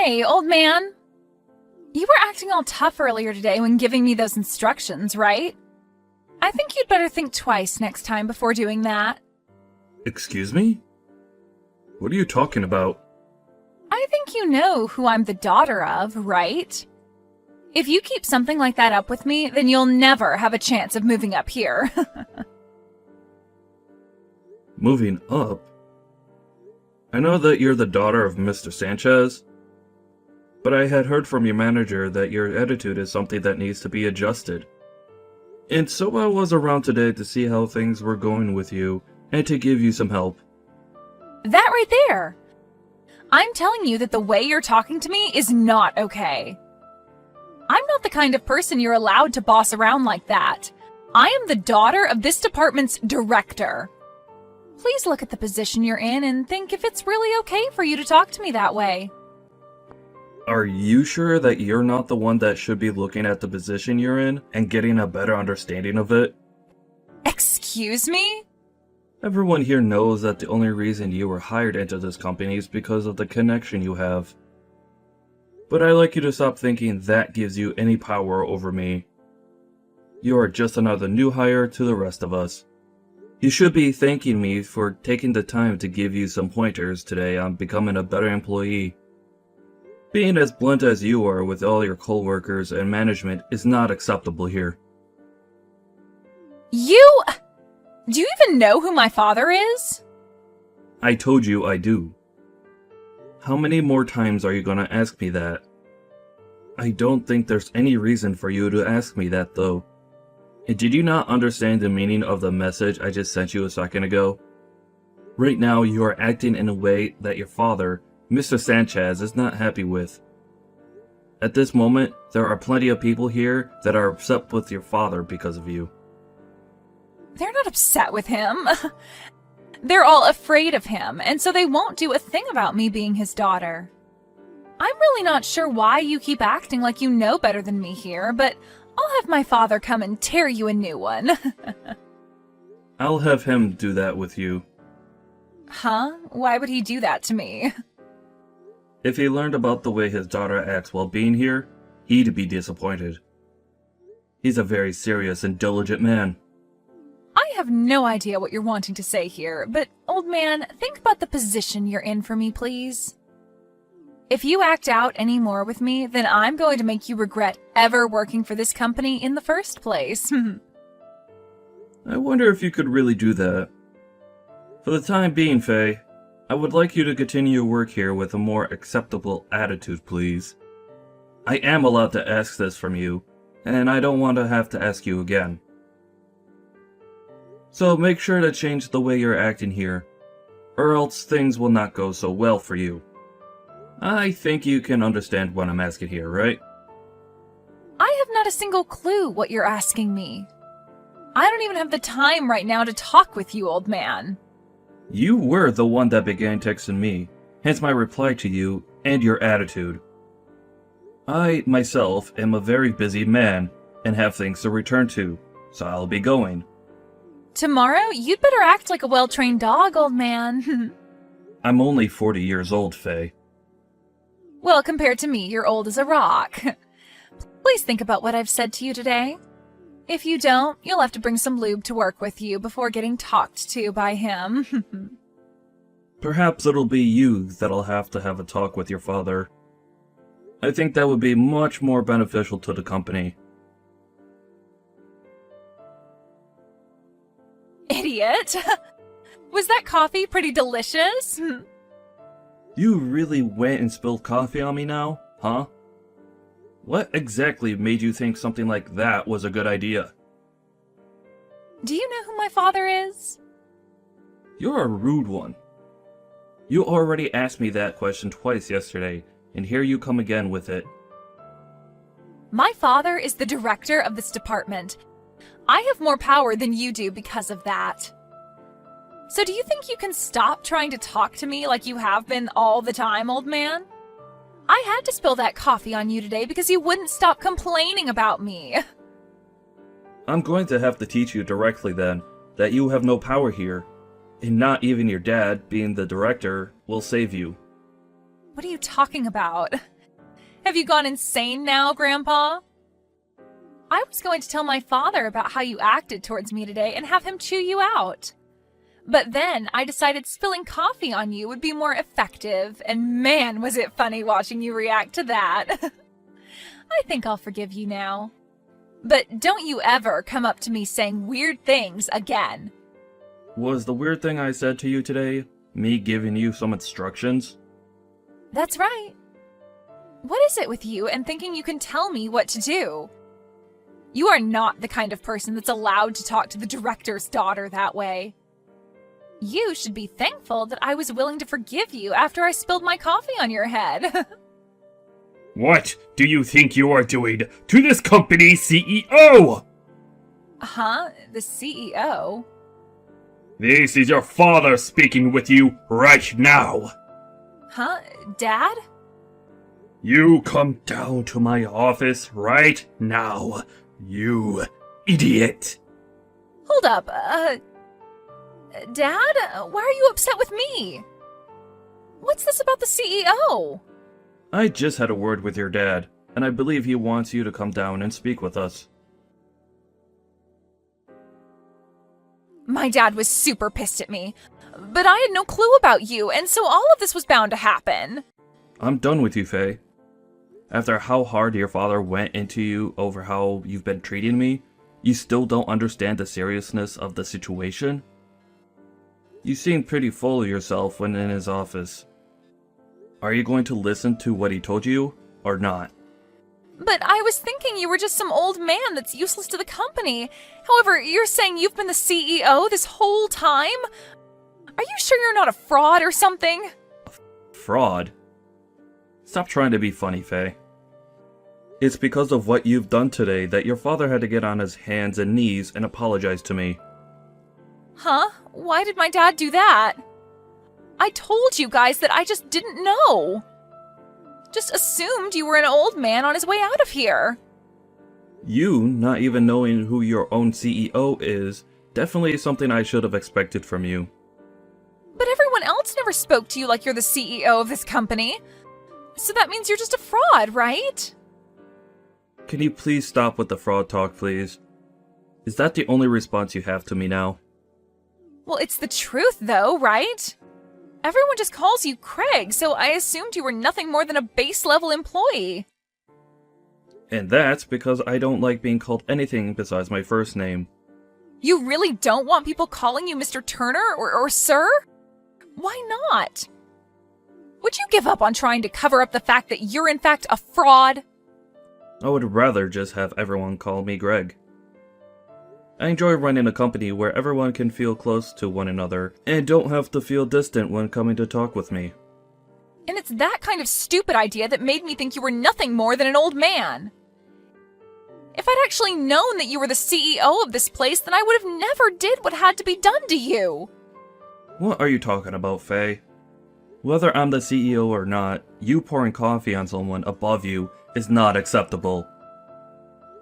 Hey, old man. You were acting all tough earlier today when giving me those instructions, right? I think you'd better think twice next time before doing that. Excuse me? What are you talking about? I think you know who I'm the daughter of, right? If you keep something like that up with me, then you'll never have a chance of moving up here. Moving up? I know that you're the daughter of Mr. Sanchez, but I had heard from your manager that your attitude is something that needs to be adjusted. And so I was around today to see how things were going with you and to give you some help. That right there. I'm telling you that the way you're talking to me is not okay. I'm not the kind of person you're allowed to boss around like that. I am the daughter of this department's director. Please look at the position you're in and think if it's really okay for you to talk to me that way. Are you sure that you're not the one that should be looking at the position you're in and getting a better understanding of it? Excuse me? Everyone here knows that the only reason you were hired into this company is because of the connection you have. But I'd like you to stop thinking that gives you any power over me. You are just another new hire to the rest of us. You should be thanking me for taking the time to give you some pointers today on becoming a better employee. Being as blunt as you are with all your coworkers and management is not acceptable here. Do you even know who my father is? I told you I do. How many more times are you gonna ask me that? I don't think there's any reason for you to ask me that though. And did you not understand the meaning of the message I just sent you a second ago? Right now you are acting in a way that your father, Mr. Sanchez, is not happy with. At this moment, there are plenty of people here that are upset with your father because of you. They're not upset with him. They're all afraid of him, and so they won't do a thing about me being his daughter. I'm really not sure why you keep acting like you know better than me here, but I'll have my father come and tear you a new one. I'll have him do that with you. Huh? Why would he do that to me? If he learned about the way his daughter acts while being here, he'd be disappointed. He's a very serious and diligent man. I have no idea what you're wanting to say here, but old man, think about the position you're in for me, please. If you act out any more with me, then I'm going to make you regret ever working for this company in the first place. I wonder if you could really do that. For the time being, Faye, I would like you to continue your work here with a more acceptable attitude, please. I am allowed to ask this from you, and I don't want to have to ask you again. So make sure to change the way you're acting here, or else things will not go so well for you. I think you can understand what I'm asking here, right? I have not a single clue what you're asking me. I don't even have the time right now to talk with you, old man. You were the one that began texting me, hence my reply to you and your attitude. I, myself, am a very busy man and have things to return to, so I'll be going. Tomorrow, you'd better act like a well-trained dog, old man. I'm only 40 years old, Faye. Well, compared to me, you're old as a rock. Please think about what I've said to you today. If you don't, you'll have to bring some lube to work with you before getting talked to by him. Perhaps it'll be you that'll have to have a talk with your father. I think that would be much more beneficial to the company. Idiot! Was that coffee pretty delicious? You really went and spilled coffee on me now, huh? What exactly made you think something like that was a good idea? Do you know who my father is? You're a rude one. You already asked me that question twice yesterday, and here you come again with it. My father is the director of this department. I have more power than you do because of that. So do you think you can stop trying to talk to me like you have been all the time, old man? I had to spill that coffee on you today because you wouldn't stop complaining about me. I'm going to have to teach you directly then that you have no power here, and not even your dad, being the director, will save you. What are you talking about? Have you gone insane now, Grandpa? I was going to tell my father about how you acted towards me today and have him chew you out. But then I decided spilling coffee on you would be more effective, and man, was it funny watching you react to that. I think I'll forgive you now. But don't you ever come up to me saying weird things again. Was the weird thing I said to you today me giving you some instructions? That's right. What is it with you and thinking you can tell me what to do? You are not the kind of person that's allowed to talk to the director's daughter that way. You should be thankful that I was willing to forgive you after I spilled my coffee on your head. What do you think you are doing to this company's CEO? Huh? The CEO? This is your father speaking with you right now. Huh? Dad? You come down to my office right now, you idiot. Hold up, Dad? Why are you upset with me? What's this about the CEO? I just had a word with your dad, and I believe he wants you to come down and speak with us. My dad was super pissed at me, but I had no clue about you, and so all of this was bound to happen. I'm done with you, Faye. After how hard your father went into you over how you've been treating me, you still don't understand the seriousness of the situation? You seem pretty full of yourself when in his office. Are you going to listen to what he told you, or not? But I was thinking you were just some old man that's useless to the company. However, you're saying you've been the CEO this whole time? Are you sure you're not a fraud or something? Fraud? Stop trying to be funny, Faye. It's because of what you've done today that your father had to get on his hands and knees and apologize to me. Huh? Why did my dad do that? I told you guys that I just didn't know. Just assumed you were an old man on his way out of here. You not even knowing who your own CEO is definitely something I should have expected from you. But everyone else never spoke to you like you're the CEO of this company. So that means you're just a fraud, right? Can you please stop with the fraud talk, please? Is that the only response you have to me now? Well, it's the truth, though, right? Everyone just calls you Craig, so I assumed you were nothing more than a base-level employee. And that's because I don't like being called anything besides my first name. You really don't want people calling you Mr. Turner or Sir? Why not? Would you give up on trying to cover up the fact that you're in fact a fraud? I would rather just have everyone call me Greg. I enjoy running a company where everyone can feel close to one another and don't have to feel distant when coming to talk with me. And it's that kind of stupid idea that made me think you were nothing more than an old man. If I'd actually known that you were the CEO of this place, then I would have never did what had to be done to you. What are you talking about, Faye? Whether I'm the CEO or not, you pouring coffee on someone above you is not acceptable.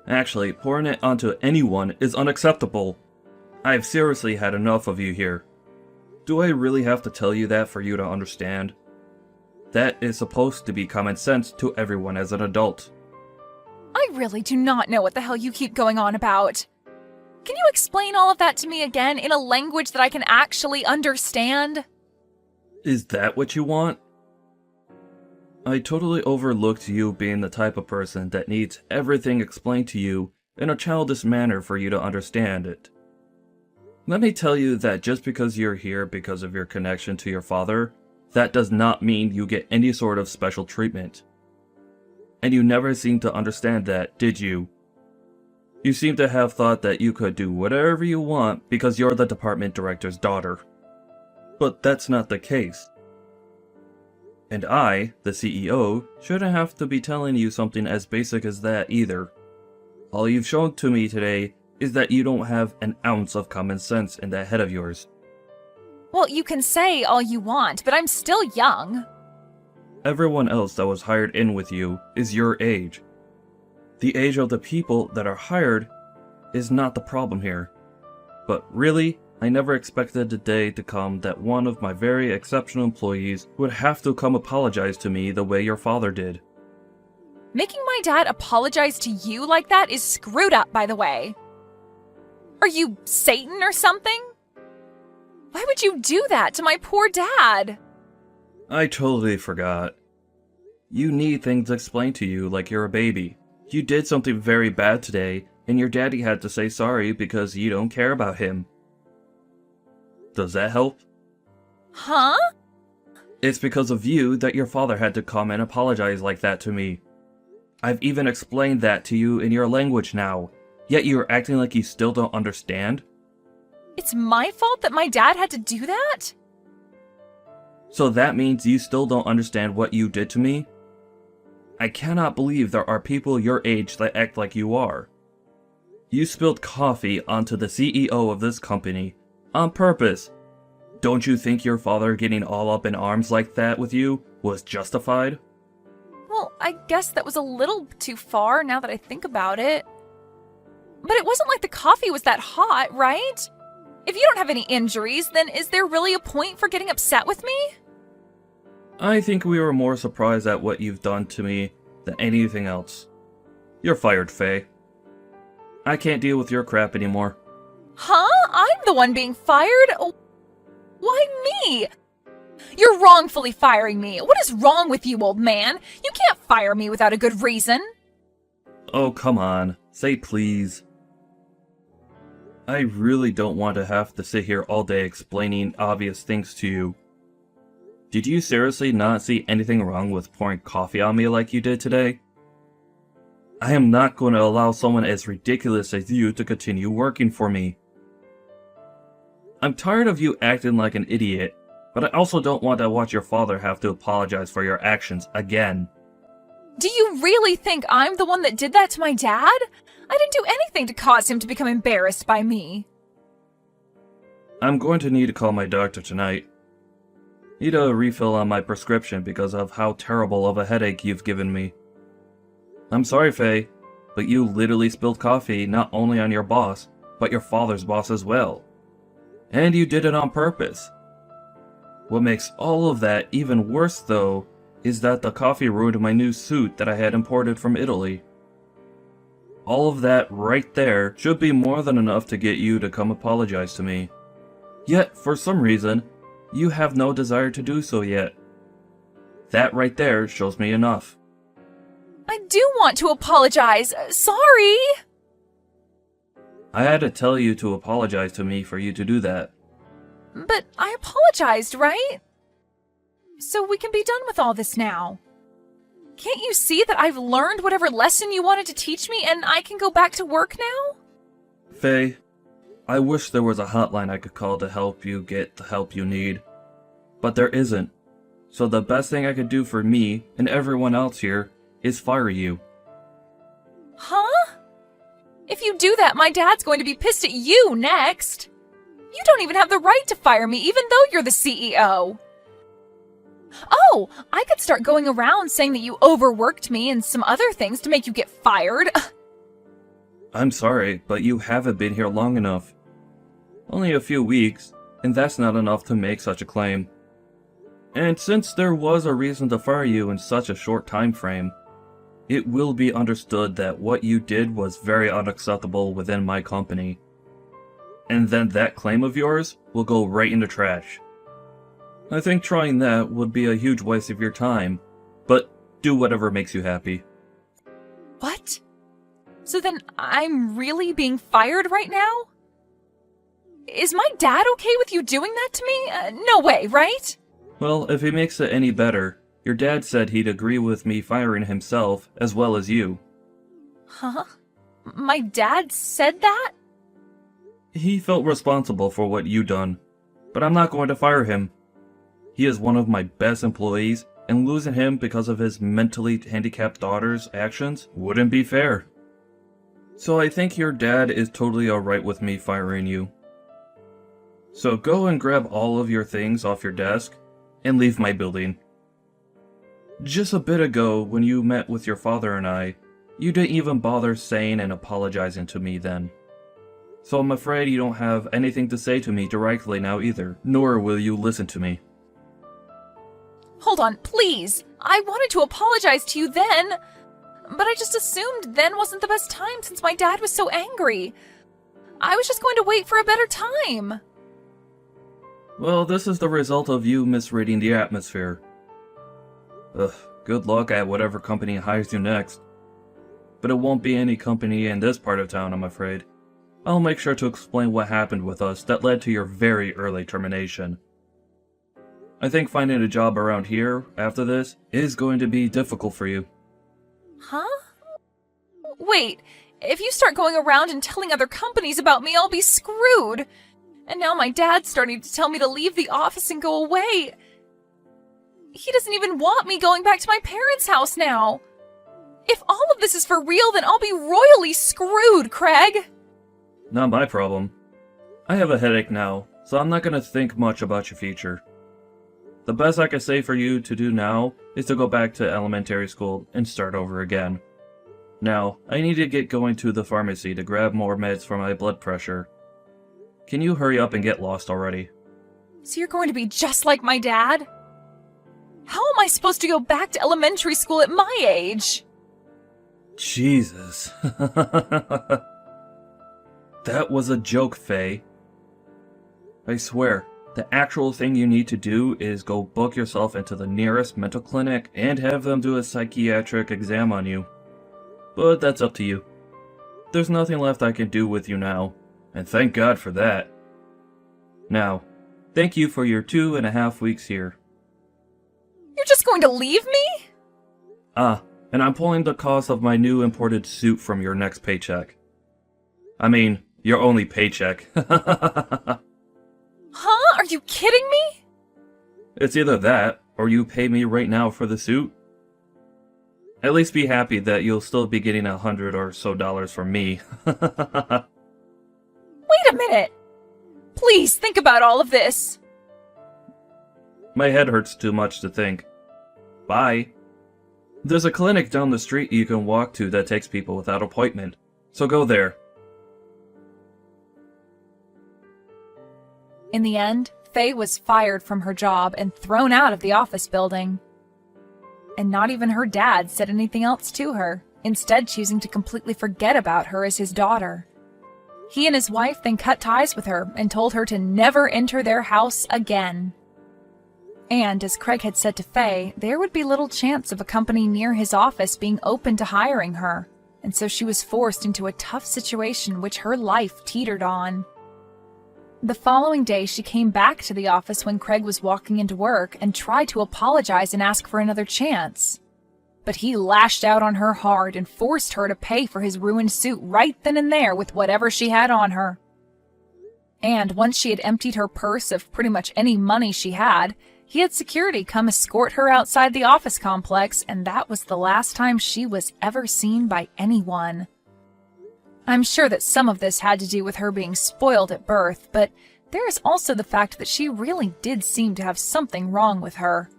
Actually, pouring it onto anyone is unacceptable. I've seriously had enough of you here. Do I really have to tell you that for you to understand? That is supposed to be common sense to everyone as an adult. I really do not know what the hell you keep going on about. Can you explain all of that to me again in a language that I can actually understand? Is that what you want? I totally overlooked you being the type of person that needs everything explained to you in a childish manner for you to understand it. Let me tell you that just because you're here because of your connection to your father, that does not mean you get any sort of special treatment. And you never seemed to understand that, did you? You seem to have thought that you could do whatever you want because you're the department director's daughter. But that's not the case. And I, the CEO, shouldn't have to be telling you something as basic as that either. All you've shown to me today is that you don't have an ounce of common sense in that head of yours. Well, you can say all you want, but I'm still young. Everyone else that was hired in with you is your age. The age of the people that are hired is not the problem here. But really, I never expected the day to come that one of my very exceptional employees would have to come apologize to me the way your father did. Making my dad apologize to you like that is screwed up, by the way. Are you Satan or something? Why would you do that to my poor dad? I totally forgot. You need things explained to you like you're a baby. You did something very bad today, and your daddy had to say sorry because you don't care about him. Does that help? Huh? It's because of you that your father had to come and apologize like that to me. I've even explained that to you in your language now, yet you're acting like you still don't understand? It's my fault that my dad had to do that? So that means you still don't understand what you did to me? I cannot believe there are people your age that act like you are. You spilled coffee onto the CEO of this company, on purpose. Don't you think your father getting all up in arms like that with you was justified? Well, I guess that was a little too far now that I think about it. But it wasn't like the coffee was that hot, right? If you don't have any injuries, then is there really a point for getting upset with me? I think we were more surprised at what you've done to me than anything else. You're fired, Faye. I can't deal with your crap anymore. Huh? I'm the one being fired? Why me? You're wrongfully firing me. What is wrong with you, old man? You can't fire me without a good reason. Oh, come on. Say please. I really don't want to have to sit here all day explaining obvious things to you. Did you seriously not see anything wrong with pouring coffee on me like you did today? I am not going to allow someone as ridiculous as you to continue working for me. I'm tired of you acting like an idiot, but I also don't want to watch your father have to apologize for your actions again. Do you really think I'm the one that did that to my dad? I didn't do anything to cause him to become embarrassed by me. I'm going to need to call my doctor tonight. Need a refill on my prescription because of how terrible of a headache you've given me. I'm sorry, Faye, but you literally spilled coffee not only on your boss, but your father's boss as well. And you did it on purpose. What makes all of that even worse, though, is that the coffee ruined my new suit that I had imported from Italy. All of that right there should be more than enough to get you to come apologize to me. Yet, for some reason, you have no desire to do so yet. That right there shows me enough. I do want to apologize. Sorry. I had to tell you to apologize to me for you to do that. But I apologized, right? So we can be done with all this now. Can't you see that I've learned whatever lesson you wanted to teach me and I can go back to work now? Faye, I wish there was a hotline I could call to help you get the help you need. But there isn't. So the best thing I could do for me and everyone else here is fire you. Huh? If you do that, my dad's going to be pissed at you next. You don't even have the right to fire me, even though you're the CEO. Oh, I could start going around saying that you overworked me and some other things to make you get fired. I'm sorry, but you haven't been here long enough. Only a few weeks, and that's not enough to make such a claim. And since there was a reason to fire you in such a short time frame, it will be understood that what you did was very unacceptable within my company. And then that claim of yours will go right in the trash. I think trying that would be a huge waste of your time, but do whatever makes you happy. What? So then I'm really being fired right now? Is my dad okay with you doing that to me? No way, right? Well, if it makes it any better, your dad said he'd agree with me firing himself as well as you. Huh? My dad said that? He felt responsible for what you done, but I'm not going to fire him. He is one of my best employees, and losing him because of his mentally handicapped daughter's actions wouldn't be fair. So I think your dad is totally alright with me firing you. So go and grab all of your things off your desk and leave my building. Just a bit ago, when you met with your father and I, you didn't even bother saying and apologizing to me then. So I'm afraid you don't have anything to say to me directly now either, nor will you listen to me. Hold on, please. I wanted to apologize to you then. But I just assumed then wasn't the best time since my dad was so angry. I was just going to wait for a better time. Well, this is the result of you misreading the atmosphere. Ugh, good luck at whatever company hires you next. But it won't be any company in this part of town, I'm afraid. I'll make sure to explain what happened with us that led to your very early termination. I think finding a job around here, after this, is going to be difficult for you. Huh? Wait, if you start going around and telling other companies about me, I'll be screwed. And now my dad's starting to tell me to leave the office and go away. He doesn't even want me going back to my parents' house now. If all of this is for real, then I'll be royally screwed, Craig. Not my problem. I have a headache now, so I'm not going to think much about your future. The best I can say for you to do now is to go back to elementary school and start over again. Now, I need to get going to the pharmacy to grab more meds for my blood pressure. Can you hurry up and get lost already? So you're going to be just like my dad? How am I supposed to go back to elementary school at my age? Jesus. That was a joke, Faye. I swear, the actual thing you need to do is go book yourself into the nearest mental clinic and have them do a psychiatric exam on you. But that's up to you. There's nothing left I can do with you now, and thank God for that. Now, thank you for your 2.5 weeks here. You're just going to leave me? And I'm pulling the cost of my new imported suit from your next paycheck. I mean, your only paycheck. Huh? Are you kidding me? It's either that, or you pay me right now for the suit. At least be happy that you'll still be getting $100 or so from me. Wait a minute! Please think about all of this. My head hurts too much to think. Bye. There's a clinic down the street you can walk to that takes people without appointment, so go there. In the end, Faye was fired from her job and thrown out of the office building. And not even her dad said anything else to her, instead choosing to completely forget about her as his daughter. He and his wife then cut ties with her and told her to never enter their house again. And as Craig had said to Faye, there would be little chance of a company near his office being open to hiring her, and so she was forced into a tough situation which her life teetered on. The following day, she came back to the office when Craig was walking into work and tried to apologize and ask for another chance. But he lashed out on her hard and forced her to pay for his ruined suit right then and there with whatever she had on her. And once she had emptied her purse of pretty much any money she had, he had security come escort her outside the office complex, and that was the last time she was ever seen by anyone. I'm sure that some of this had to do with her being spoiled at birth, but there is also the fact that she really did seem to have something wrong with her.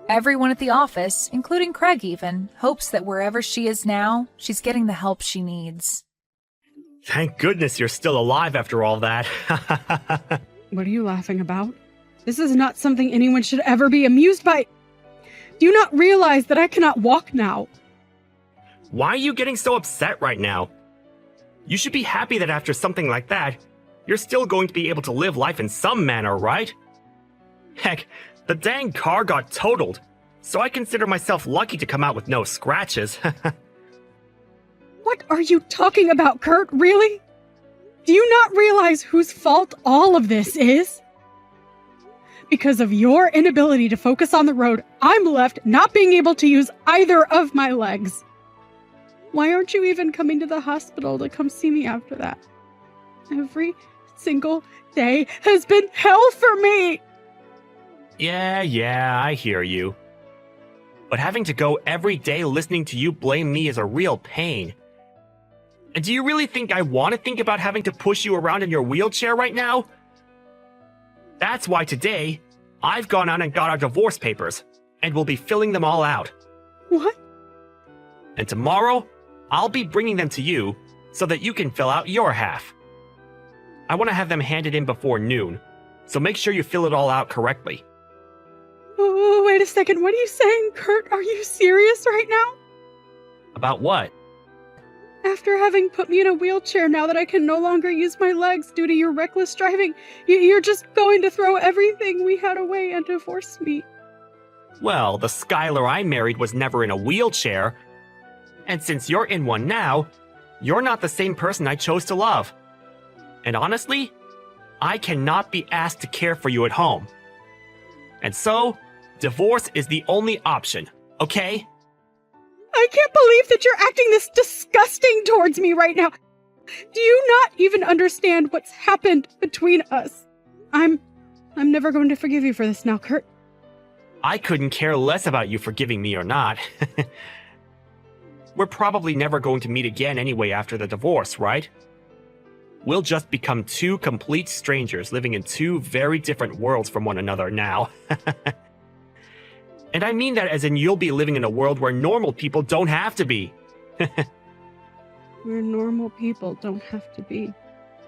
Everyone at the office, including Craig even, hopes that wherever she is now, she's getting the help she needs. Thank goodness you're still alive after all that. What are you laughing about? This is not something anyone should ever be amused by. Do you not realize that I cannot walk now? Why are you getting so upset right now? You should be happy that after something like that, you're still going to be able to live life in some manner, right? Heck, the dang car got totaled, so I consider myself lucky to come out with no scratches. What are you talking about, Kurt? Really? Do you not realize whose fault all of this is? Because of your inability to focus on the road, I'm left not being able to use either of my legs. Why aren't you even coming to the hospital to come see me after that? Every single day has been hell for me! Yeah, I hear you. But having to go every day listening to you blame me is a real pain. And do you really think I want to think about having to push you around in your wheelchair right now? That's why today, I've gone out and got our divorce papers, and we'll be filling them all out. What? And tomorrow, I'll be bringing them to you so that you can fill out your half. I want to have them handed in before noon, so make sure you fill it all out correctly. Oh, wait a second. What are you saying, Kurt? Are you serious right now? About what? After having put me in a wheelchair, now that I can no longer use my legs due to your reckless driving, you're just going to throw everything we had away and divorce me. Well, the Skylar I married was never in a wheelchair. And since you're in one now, you're not the same person I chose to love. And honestly, I cannot be asked to care for you at home. And so, divorce is the only option, okay? I can't believe that you're acting this disgusting towards me right now. Do you not even understand what's happened between us? I'm never going to forgive you for this now, Kurt. I couldn't care less about you forgiving me or not. We're probably never going to meet again anyway after the divorce, right? We'll just become two complete strangers living in two very different worlds from one another now. And I mean that as in you'll be living in a world where normal people don't have to be. Where normal people don't have to be.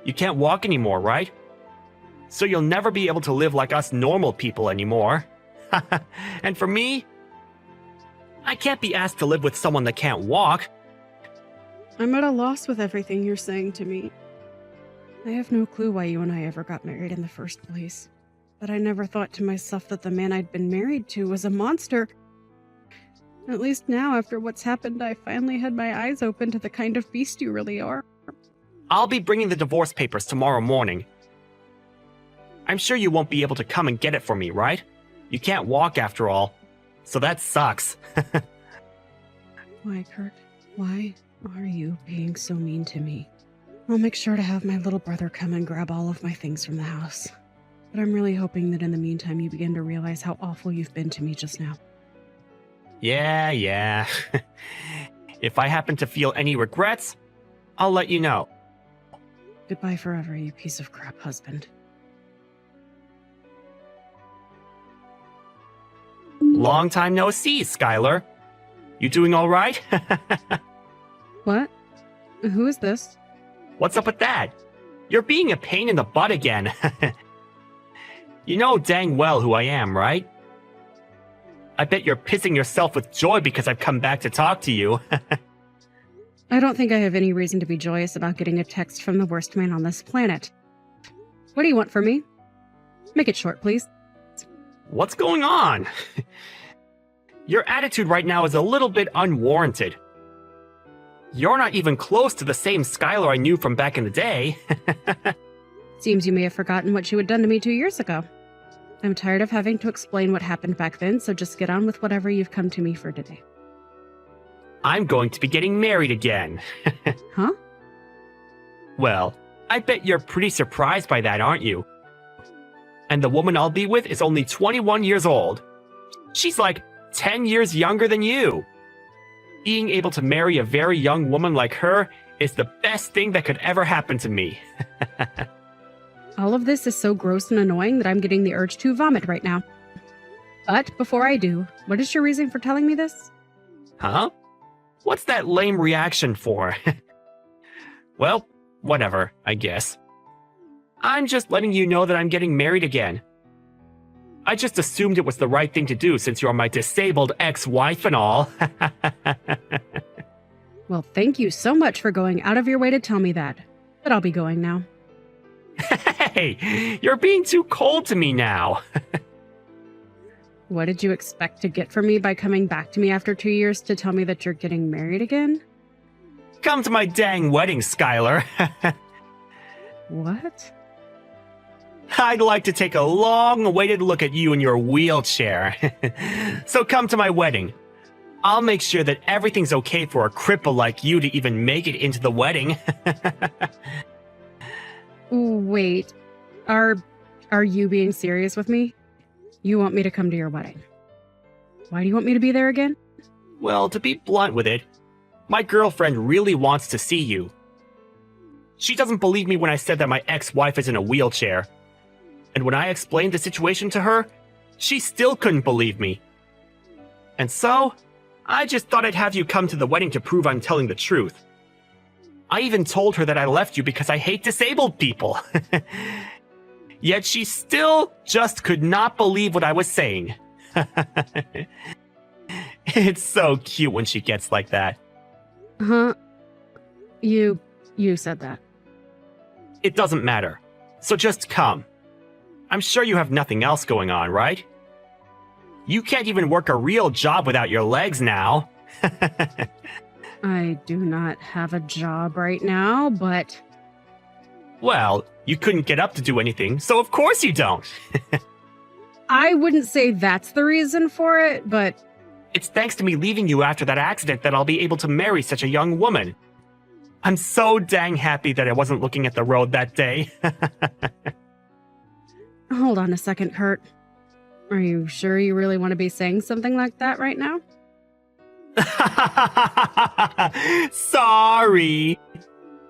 You can't walk anymore, right? So you'll never be able to live like us normal people anymore. And for me, I can't be asked to live with someone that can't walk. I'm at a loss with everything you're saying to me. I have no clue why you and I ever got married in the first place. But I never thought to myself that the man I'd been married to was a monster. At least now, after what's happened, I finally had my eyes open to the kind of beast you really are. I'll be bringing the divorce papers tomorrow morning. I'm sure you won't be able to come and get it for me, right? You can't walk after all. So that sucks. Why, Kurt? Why are you being so mean to me? I'll make sure to have my little brother come and grab all of my things from the house. But I'm really hoping that in the meantime you begin to realize how awful you've been to me just now. Yeah. If I happen to feel any regrets, I'll let you know. Goodbye forever, you piece of crap husband. Long time no see, Skylar. You doing all right? What? Who is this? What's up with that? You're being a pain in the butt again. You know dang well who I am, right? I bet you're pissing yourself with joy because I've come back to talk to you. I don't think I have any reason to be joyous about getting a text from the worst man on this planet. What do you want from me? Make it short, please. What's going on? Your attitude right now is a little bit unwarranted. You're not even close to the same Skylar I knew from back in the day. Seems you may have forgotten what you had done to me 2 years ago. I'm tired of having to explain what happened back then, so just get on with whatever you've come to me for today. I'm going to be getting married again. Huh? Well, I bet you're pretty surprised by that, aren't you? And the woman I'll be with is only 21 years old. She's like 10 years younger than you. Being able to marry a very young woman like her is the best thing that could ever happen to me. All of this is so gross and annoying that I'm getting the urge to vomit right now. But before I do, what is your reason for telling me this? Huh? What's that lame reaction for? Well, whatever, I guess. I'm just letting you know that I'm getting married again. I just assumed it was the right thing to do since you're my disabled ex-wife and all. Well, thank you so much for going out of your way to tell me that. But I'll be going now. Hey, you're being too cold to me now. What did you expect to get from me by coming back to me after 2 years to tell me that you're getting married again? Come to my dang wedding, Skylar. What? I'd like to take a long-awaited look at you in your wheelchair. So come to my wedding. I'll make sure that everything's okay for a cripple like you to even make it into the wedding. Wait, are you being serious with me? You want me to come to your wedding? Why do you want me to be there again? Well, to be blunt with it, my girlfriend really wants to see you. She doesn't believe me when I said that my ex-wife is in a wheelchair. And when I explained the situation to her, she still couldn't believe me. And so, I just thought I'd have you come to the wedding to prove I'm telling the truth. I even told her that I left you because I hate disabled people. Yet she still just could not believe what I was saying. It's so cute when she gets like that. Huh? You said that. It doesn't matter. So just come. I'm sure you have nothing else going on, right? You can't even work a real job without your legs now. I do not have a job right now, but Well, you couldn't get up to do anything, so of course you don't. I wouldn't say that's the reason for it, but It's thanks to me leaving you after that accident that I'll be able to marry such a young woman. I'm so dang happy that I wasn't looking at the road that day. hold on a second, Kurt. Are you sure you really want to be saying something like that right now? Sorry.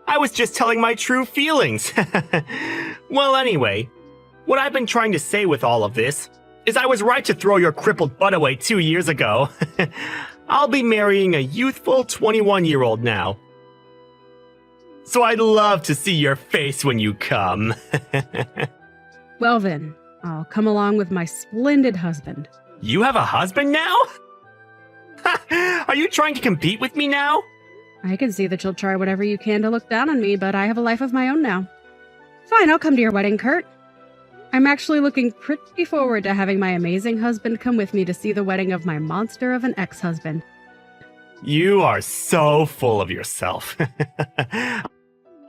I was just telling my true feelings. Well, anyway, what I've been trying to say with all of this is I was right to throw your crippled butt away 2 years ago. I'll be marrying a youthful 21-year-old now. So I'd love to see your face when you come. Well then, I'll come along with my splendid husband. You have a husband now? Are you trying to compete with me now? I can see that you'll try whatever you can to look down on me, but I have a life of my own now. Fine, I'll come to your wedding, Kurt. I'm actually looking pretty forward to having my amazing husband come with me to see the wedding of my monster of an ex-husband. You are so full of yourself.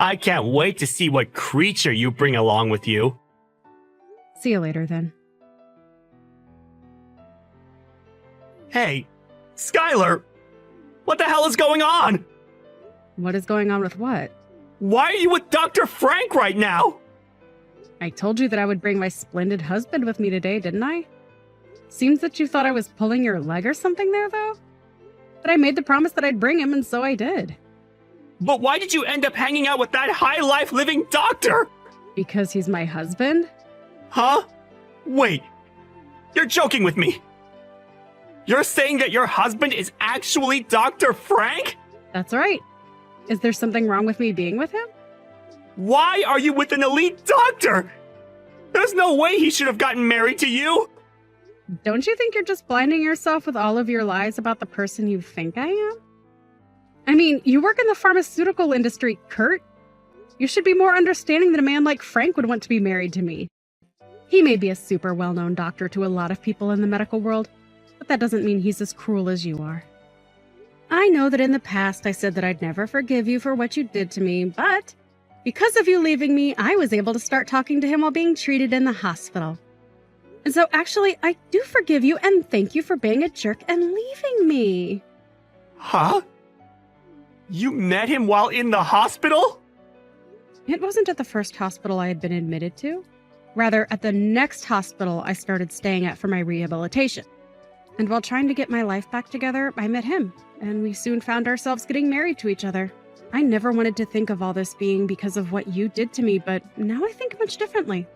I can't wait to see what creature you bring along with you. See you later, then. Hey, Skylar! What the hell is going on? What is going on with what? Why are you with Dr. Frank right now? I told you that I would bring my splendid husband with me today, didn't I? Seems that you thought I was pulling your leg or something there, though. But I made the promise that I'd bring him, and so I did. But why did you end up hanging out with that high-life living doctor? Because he's my husband? Huh? Wait. You're joking with me. You're saying that your husband is actually Dr. Frank? That's right. Is there something wrong with me being with him? Why are you with an elite doctor? There's no way he should have gotten married to you. Don't you think you're just blinding yourself with all of your lies about the person you think I am? I mean, you work in the pharmaceutical industry, Kurt. You should be more understanding that a man like Frank would want to be married to me. He may be a super well-known doctor to a lot of people in the medical world, but that doesn't mean he's as cruel as you are. I know that in the past I said that I'd never forgive you for what you did to me, but because of you leaving me, I was able to start talking to him while being treated in the hospital. And so actually, I do forgive you and thank you for being a jerk and leaving me. Huh? You met him while in the hospital? It wasn't at the first hospital I had been admitted to. Rather, at the next hospital I started staying at for my rehabilitation. And while trying to get my life back together, I met him, and we soon found ourselves getting married to each other. I never wanted to think of all this being because of what you did to me, but now I think much differently.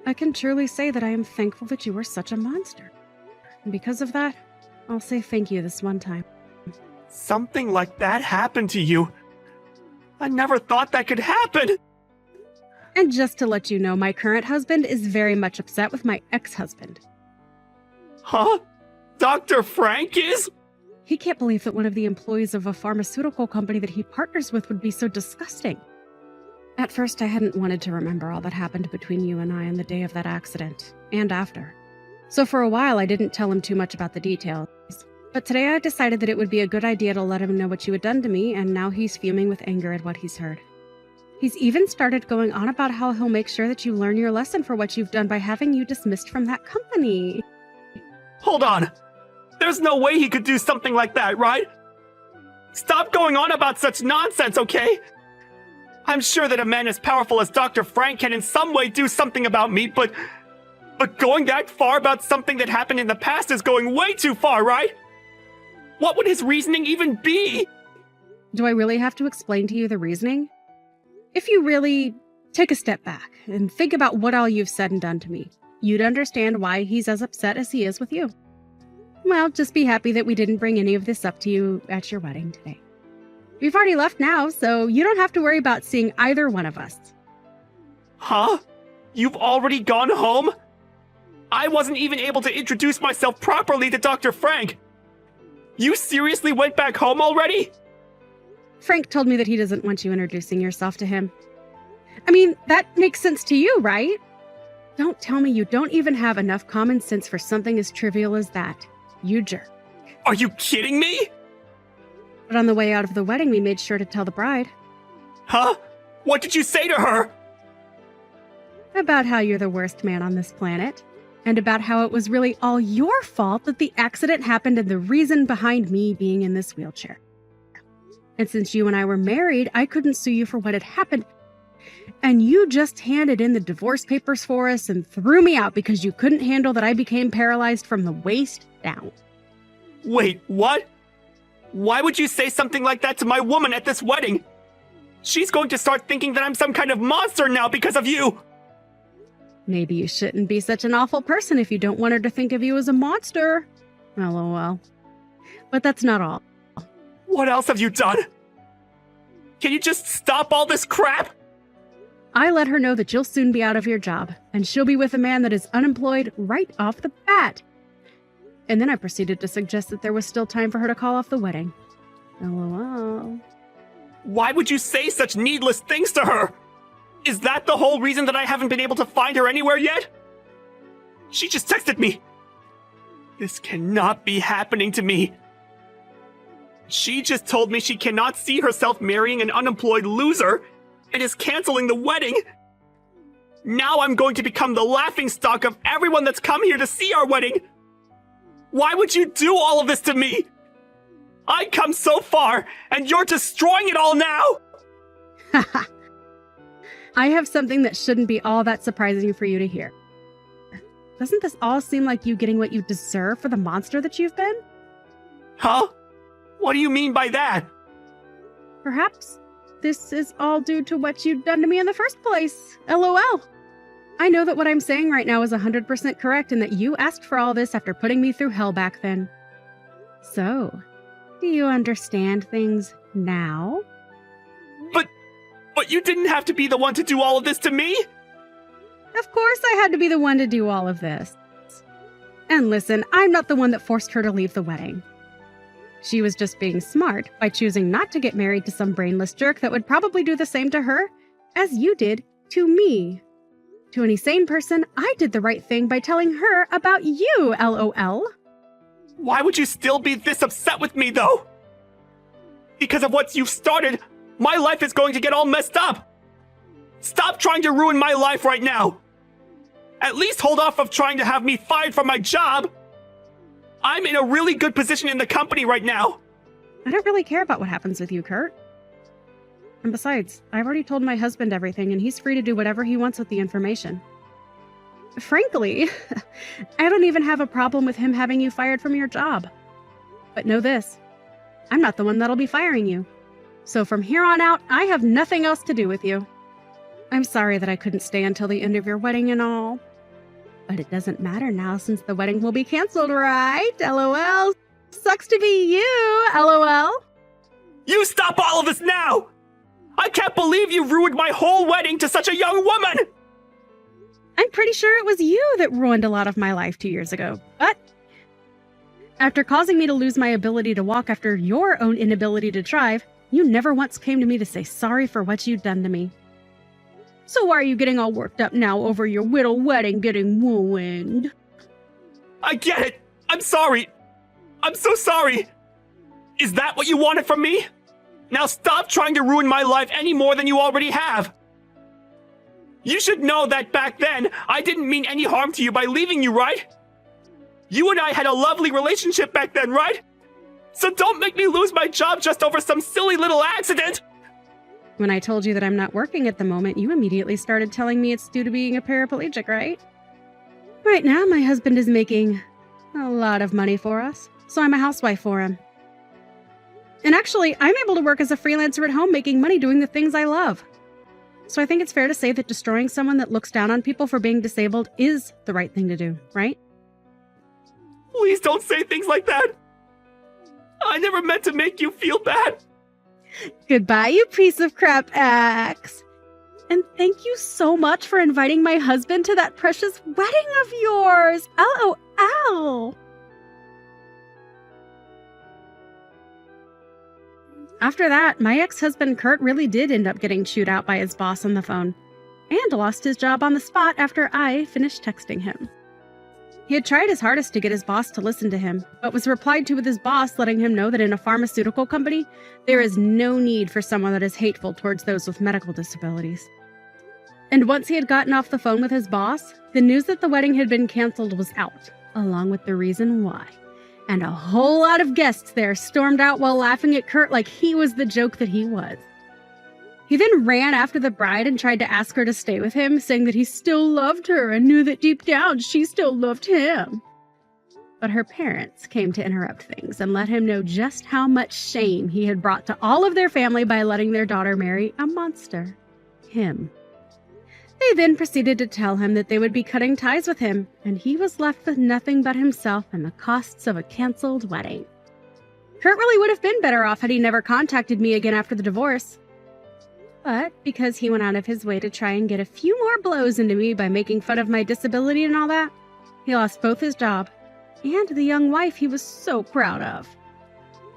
I can truly say that I am thankful that you were such a monster. And because of that, I'll say thank you this one time. Something like that happened to you. I never thought that could happen. And just to let you know, my current husband is very much upset with my ex-husband. Huh? Dr. Frank is? He can't believe that one of the employees of a pharmaceutical company that he partners with would be so disgusting. At first, I hadn't wanted to remember all that happened between you and I on the day of that accident, and after. So for a while, I didn't tell him too much about the details. But today I decided that it would be a good idea to let him know what you had done to me, and now he's fuming with anger at what he's heard. He's even started going on about how he'll make sure that you learn your lesson for what you've done by having you dismissed from that company. Hold on. There's no way he could do something like that, right? Stop going on about such nonsense, okay? I'm sure that a man as powerful as Dr. Frank can in some way do something about me, but going that far about something that happened in the past is going way too far, right? What would his reasoning even be? Do I really have to explain to you the reasoning? If you really take a step back and think about what all you've said and done to me, you'd understand why he's as upset as he is with you. Well, just be happy that we didn't bring any of this up to you at your wedding today. We've already left now, so you don't have to worry about seeing either one of us. Huh? You've already gone home? I wasn't even able to introduce myself properly to Dr. Frank. You seriously went back home already? Frank told me that he doesn't want you introducing yourself to him. I mean, that makes sense to you, right? Don't tell me you don't even have enough common sense for something as trivial as that. You jerk. Are you kidding me? But on the way out of the wedding, we made sure to tell the bride. Huh? What did you say to her? About how you're the worst man on this planet. And about how it was really all your fault that the accident happened and the reason behind me being in this wheelchair. And since you and I were married, I couldn't sue you for what had happened. And you just handed in the divorce papers for us and threw me out because you couldn't handle that I became paralyzed from the waist down. Wait, what? Why would you say something like that to my woman at this wedding? She's going to start thinking that I'm some kind of monster now because of you! Maybe you shouldn't be such an awful person if you don't want her to think of you as a monster. LOL. But that's not all. What else have you done? Can you just stop all this crap? I let her know that you'll soon be out of your job, and she'll be with a man that is unemployed right off the bat. And then I proceeded to suggest that there was still time for her to call off the wedding. LOL. Why would you say such needless things to her? Is that the whole reason that I haven't been able to find her anywhere yet? She just texted me. This cannot be happening to me. She just told me she cannot see herself marrying an unemployed loser and is canceling the wedding. Now I'm going to become the laughingstock of everyone that's come here to see our wedding. Why would you do all of this to me? I come so far, and you're destroying it all now! Haha. I have something that shouldn't be all that surprising for you to hear. Doesn't this all seem like you getting what you deserve for the monster that you've been? Huh? What do you mean by that? Perhaps this is all due to what you'd done to me in the first place. LOL. I know that what I'm saying right now is 100% correct and that you asked for all this after putting me through hell back then. So, do you understand things now? But you didn't have to be the one to do all of this to me! Of course I had to be the one to do all of this. And listen, I'm not the one that forced her to leave the wedding. She was just being smart by choosing not to get married to some brainless jerk that would probably do the same to her as you did to me. To any sane person, I did the right thing by telling her about you, LOL. Why would you still be this upset with me, though? Because of what you've started, my life is going to get all messed up. Stop trying to ruin my life right now. At least hold off of trying to have me fired from my job. I'm in a really good position in the company right now. I don't really care about what happens with you, Kurt. And besides, I've already told my husband everything, and he's free to do whatever he wants with the information. Frankly, I don't even have a problem with him having you fired from your job. But know this, I'm not the one that'll be firing you. So from here on out, I have nothing else to do with you. I'm sorry that I couldn't stay until the end of your wedding and all. But it doesn't matter now since the wedding will be canceled, right? LOL. Sucks to be you, LOL. You stop all of this now! I can't believe you ruined my whole wedding to such a young woman! I'm pretty sure it was you that ruined a lot of my life 2 years ago, but after causing me to lose my ability to walk after your own inability to drive, you never once came to me to say sorry for what you'd done to me. So why are you getting all worked up now over your little wedding getting ruined? I get it! I'm sorry! I'm so sorry! Is that what you wanted from me? Now stop trying to ruin my life any more than you already have! You should know that back then, I didn't mean any harm to you by leaving you, right? You and I had a lovely relationship back then, right? So don't make me lose my job just over some silly little accident! When I told you that I'm not working at the moment, you immediately started telling me it's due to being a paraplegic, right? Right now, my husband is making a lot of money for us, so I'm a housewife for him. And actually, I'm able to work as a freelancer at home making money doing the things I love. So I think it's fair to say that destroying someone that looks down on people for being disabled is the right thing to do, right? Please don't say things like that! I never meant to make you feel bad! Goodbye, you piece of crap axe. And thank you so much for inviting my husband to that precious wedding of yours. LOL. After that, my ex-husband Kurt really did end up getting chewed out by his boss on the phone, and lost his job on the spot after I finished texting him. He had tried his hardest to get his boss to listen to him, but was replied to with his boss letting him know that in a pharmaceutical company, there is no need for someone that is hateful towards those with medical disabilities. And once he had gotten off the phone with his boss, the news that the wedding had been canceled was out, along with the reason why. And a whole lot of guests there stormed out while laughing at Kurt like he was the joke that he was. He then ran after the bride and tried to ask her to stay with him, saying that he still loved her and knew that deep down she still loved him. But her parents came to interrupt things and let him know just how much shame he had brought to all of their family by letting their daughter marry a monster. Him. They then proceeded to tell him that they would be cutting ties with him, and he was left with nothing but himself and the costs of a canceled wedding. Kurt really would have been better off had he never contacted me again after the divorce. But because he went out of his way to try and get a few more blows into me by making fun of my disability and all that, he lost both his job and the young wife he was so proud of.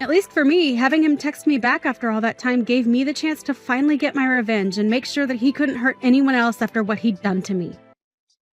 At least for me, having him text me back after all that time gave me the chance to finally get my revenge and make sure that he couldn't hurt anyone else after what he'd done to me.